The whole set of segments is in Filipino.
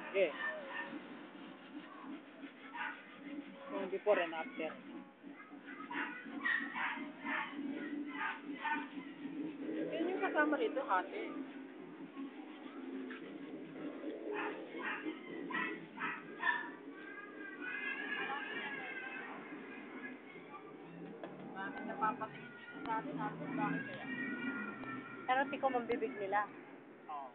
Okay. Yung before and after. Yan yung kasama rito, hati. Bakit napapatingin dito sa atin, hati? Bakit kaya? Pero tiko mambibig nila. Oo.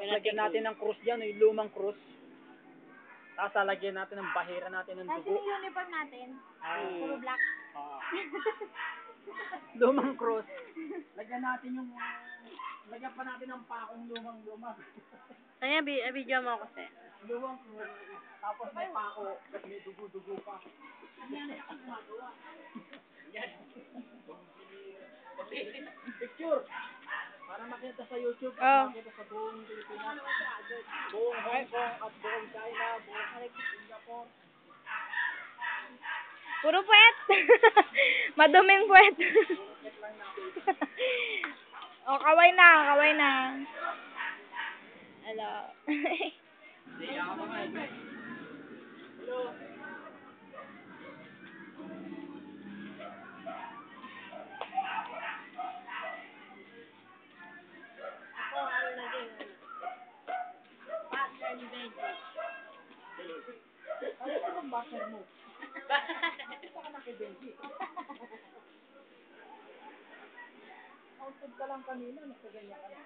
Lagyan natin ng krus dyan, yung lumang krus. Tapos lalagyan natin ng bahira natin ng Kasi dugo. yung uniform natin, puro black. Oo. Lumang krus. Lagyan pa natin ng pakong lumang. Kaya, video mo kasi. Lumang krus. Tapos may pako, tapos may dugo-dugo pa. Yan ang gumagawa. Yan. Picture. Para makita sa YouTube at makita sa buong Pilipinas. Buong Hong Kong at buong China, buong Singapore. Puro puwet. Maduming puwet. O, kaway na. Hello. Hello. Ako, naging partner ni Benji. Ano ka bang backer mo? Ito ka na kay Benji. Outside ka lang kanina, nasa ganyan ka na.